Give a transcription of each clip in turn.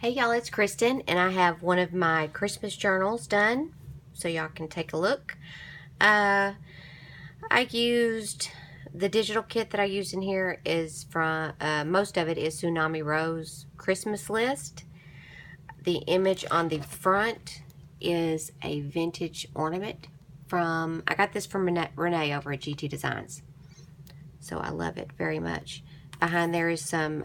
Hey y'all, it's Kristen, and I have one of my Christmas journals done, so y'all can take a look. I used the digital kit that I used in here is from, most of it is Tsunami Rose Christmas list. The image on the front is a vintage ornament from, I got this from Renee over at GT Designs. So I love it very much. Behind there is some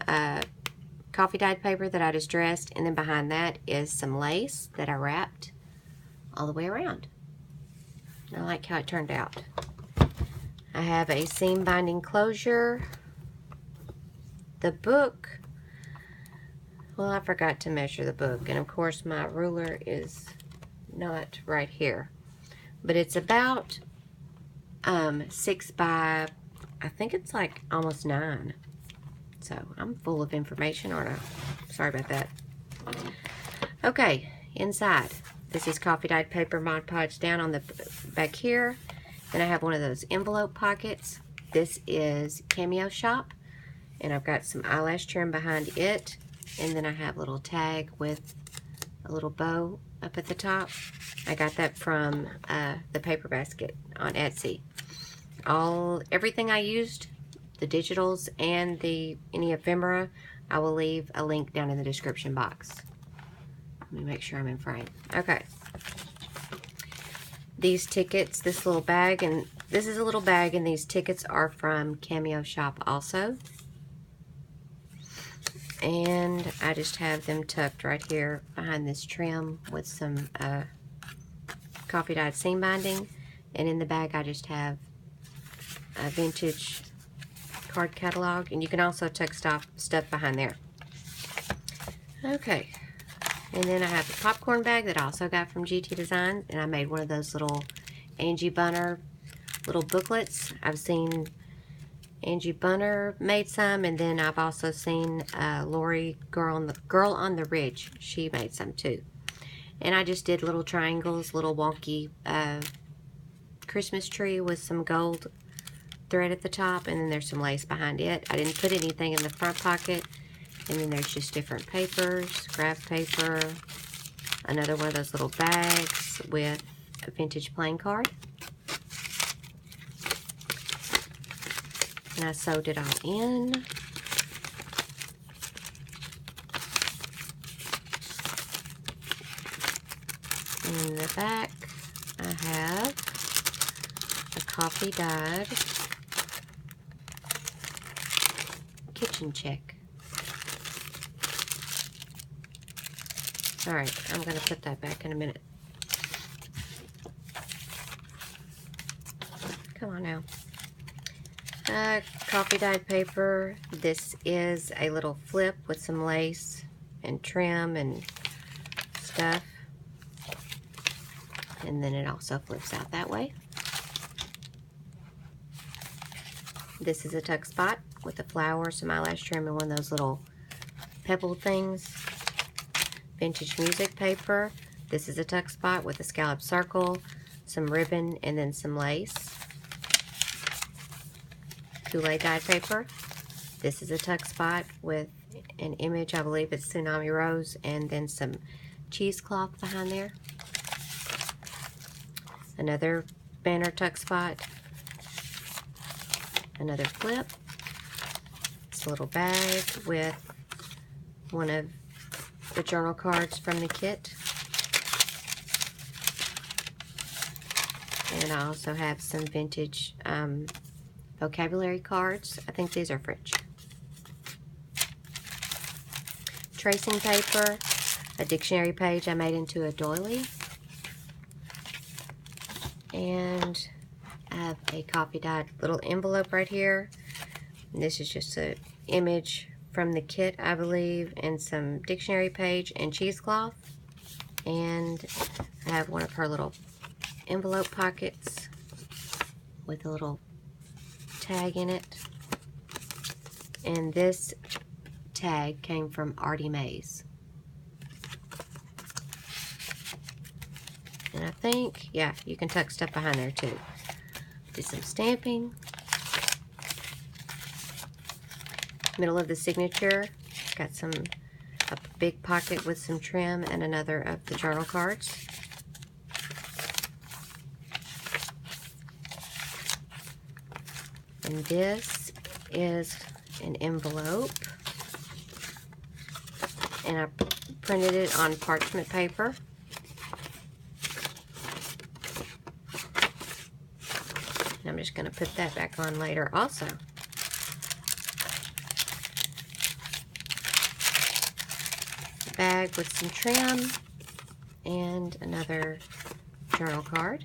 coffee dyed paper that I distressed, and then behind that is some lace that I wrapped all the way around. I like how it turned out. I have a seam binding closure. The book, well, I forgot to measure the book, and of course my ruler is not right here, but it's about 6 by, I think it's like almost 9. So I'm full of information, aren't I? Sorry about that. Okay, inside. This is coffee dyed paper Mod Podge down on the back here. Then I have one of those envelope pockets. This is Cameo Shop, and I've got some eyelash trim behind it. And then I have a little tag with a little bow up at the top. I got that from the paper basket on Etsy. Everything I used, the digitals and any ephemera, I will leave a link down in the description box. Let me make sure I'm in frame. Okay. These tickets, this little bag, and this is a little bag, and these tickets are from Cameo Shop also. And I just have them tucked right here behind this trim with some coffee dyed seam binding. And in the bag I just have a vintage card catalog, and you can also tuck stuff behind there. Okay, and then I have a popcorn bag that I also got from GT Design, and I made one of those little Angie Bunner little booklets. I've seen Angie Bunner made some, and then I've also seen Lori Girl on the Ridge. She made some too. And I just did little triangles, little wonky Christmas tree with some gold thread at the top, and then there's some lace behind it. I didn't put anything in the front pocket. And then there's just different papers, graph paper, another one of those little bags with a vintage playing card. And I sewed it all in. And in the back, I have a coffee dyed kitchen check. Alright, I'm going to put that back in a minute. Come on now. Coffee dyed paper. This is a little flip with some lace and trim and stuff. And then it also flips out that way. This is a tuck spot with a flower, some eyelash trim, and one of those little pebble things. Vintage music paper. This is a tuck spot with a scallop circle, some ribbon, and then some lace. Kool-Aid dyed paper. This is a tuck spot with an image, I believe it's Tsunami Rose, and then some cheesecloth behind there. Another banner tuck spot. Another flip. It's a little bag with one of the journal cards from the kit. And I also have some vintage vocabulary cards. I think these are French. Tracing paper, a dictionary page I made into a doily. And I have a coffee dyed little envelope right here. And this is just an image from the kit, I believe, and some dictionary page and cheesecloth. And I have one of her little envelope pockets with a little tag in it. And this tag came from Artie Mays. And I think, yeah, you can tuck stuff behind there too. Did some stamping. Middle of the signature, got some a big pocket with some trim and another of the journal cards. And this is an envelope, and I printed it on parchment paper. And I'm just going to put that back on later also. A bag with some trim and another journal card.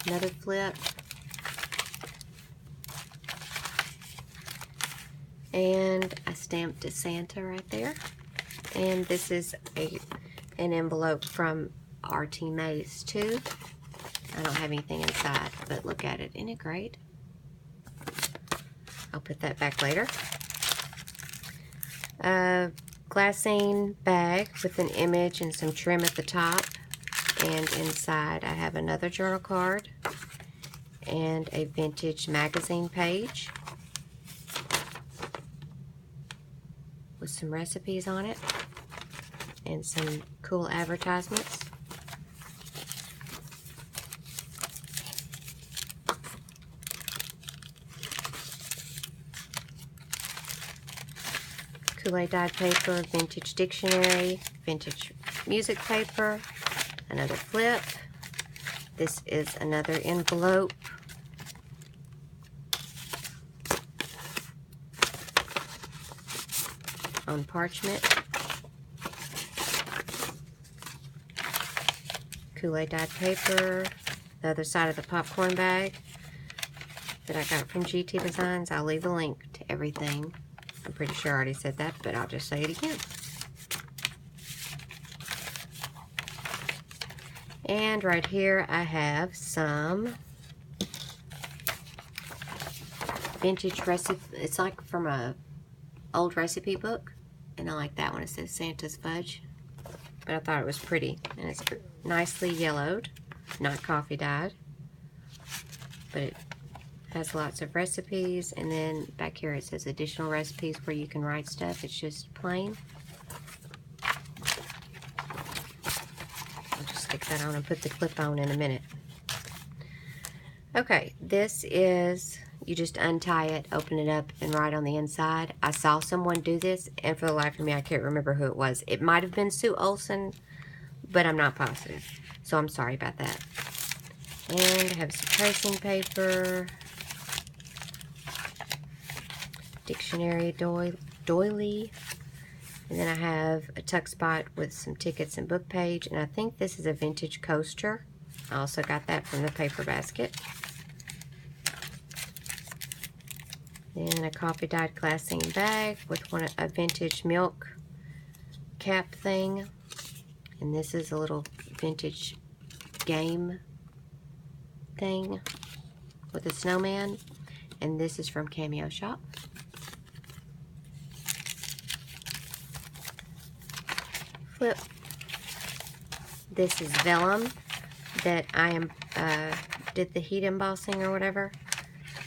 Another flip. And I stamped a Santa right there. And this is an envelope from RT Maze too. I don't have anything inside, but look at it. Isn't it great? I'll put that back later. A glassine bag with an image and some trim at the top. And inside I have another journal card and a vintage magazine page with some recipes on it and some cool advertisements. Kool-Aid dyed paper, vintage dictionary, vintage music paper, another flip. This is another envelope. On parchment. Kool-Aid dyed paper. The other side of the popcorn bag that I got from GT Designs. I'll leave a link to everything. I'm pretty sure I already said that, but I'll just say it again. And right here I have some vintage recipe. It's like from a old recipe book, and I like that one. It says Santa's Fudge, but I thought it was pretty, and it's nicely yellowed, not coffee dyed, but it has lots of recipes. And then back here it says additional recipes where you can write stuff. It's just plain. I'll just stick that on and put the clip on in a minute. Okay, this is, you just untie it, open it up, and write on the inside. I saw someone do this, and for the life of me, I can't remember who it was. It might have been Sue Olson, but I'm not positive, so I'm sorry about that. And I have some tracing paper, dictionary doily, and then I have a tuck spot with some tickets and book page, and I think this is a vintage coaster. I also got that from the paper basket. Then a coffee dyed glassine bag with a vintage milk cap thing, and this is a little vintage game thing with a snowman, and this is from Cameo Shop. Flip. This is vellum that I did the heat embossing or whatever.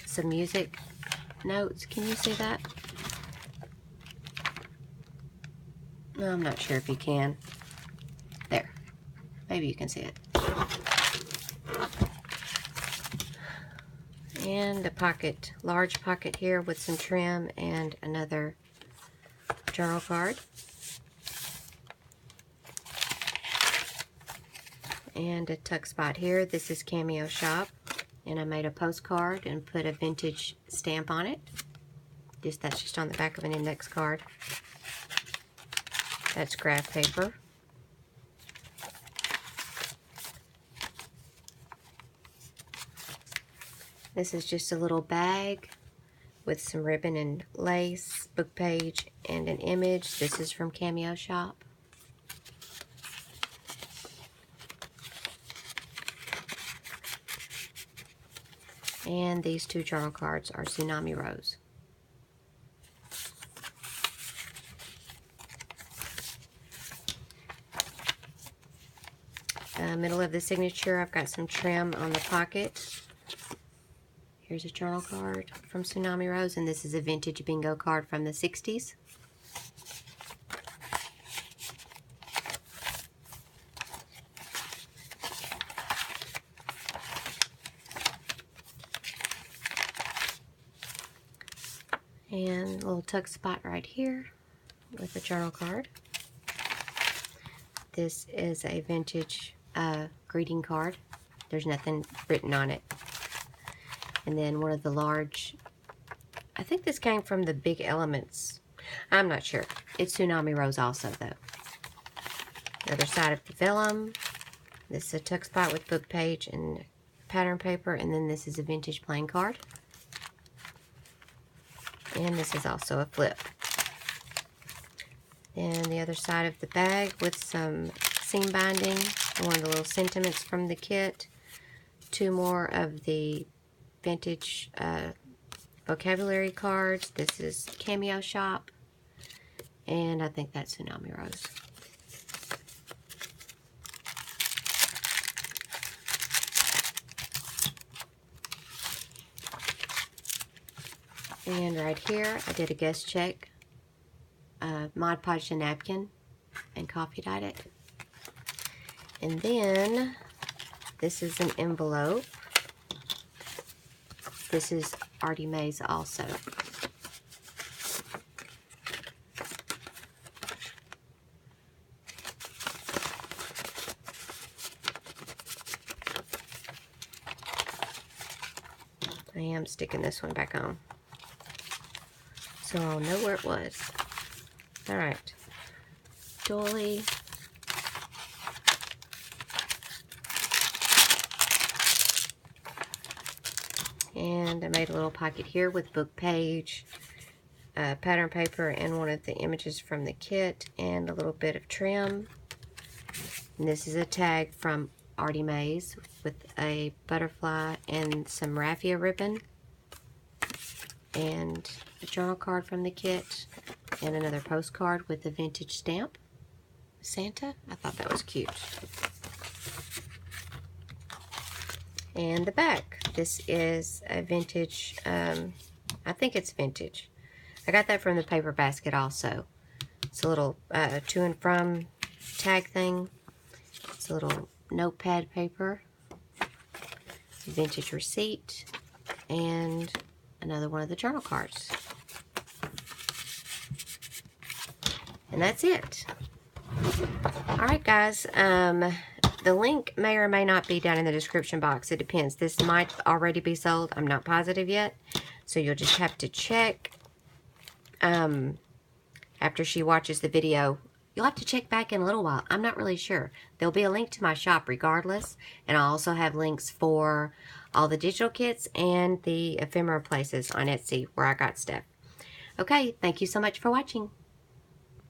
Some music notes. Can you see that? No, I'm not sure if you can. There. Maybe you can see it. And a pocket, large pocket here with some trim and another journal card. And a tuck spot here. This is Cameo Shop, and I made a postcard and put a vintage stamp on it. That's just on the back of an index card. That's graph paper. This is just a little bag with some ribbon and lace, book page, and an image. This is from Cameo Shop. And these two journal cards are Tsunami Rose. Middle of the signature, I've got some trim on the pocket. Here's a journal card from Tsunami Rose, and this is a vintage bingo card from the 60s. And a little tuck spot right here with a journal card. This is a vintage greeting card. There's nothing written on it. And then one of the large, I think this came from the Big Elements. I'm not sure. It's Tsunami Rose also, though. The other side of the vellum. This is a tuck spot with book page and pattern paper. And then this is a vintage playing card. And this is also a flip. And the other side of the bag with some seam binding. One of the little sentiments from the kit. Two more of the vintage vocabulary cards. This is Cameo Shop. And I think that's Tsunami Rose. And right here, I did a guest check. Mod Podged a napkin and coffee dyed it. And then this is an envelope. This is Artie Mae's also. I am sticking this one back on, so I'll know where it was. Alright. Dolly. And I made a little pocket here with book page, pattern paper, and one of the images from the kit, and a little bit of trim. And this is a tag from Artie Mae's with a butterfly and some raffia ribbon. And a journal card from the kit, and another postcard with a vintage stamp. Santa? I thought that was cute. And the back. This is a vintage, I think it's vintage. I got that from the paper basket also. It's a little to and from tag thing. It's a little notepad paper. Vintage receipt. And another one of the journal cards. And that's it. Alright guys, the link may or may not be down in the description box. It depends. This might already be sold. I'm not positive yet. So you'll just have to check after she watches the video. You'll have to check back in a little while. I'm not really sure. There'll be a link to my shop regardless. And I'll also have links for all the digital kits and the ephemera places on Etsy where I got stuff. Okay, thank you so much for watching.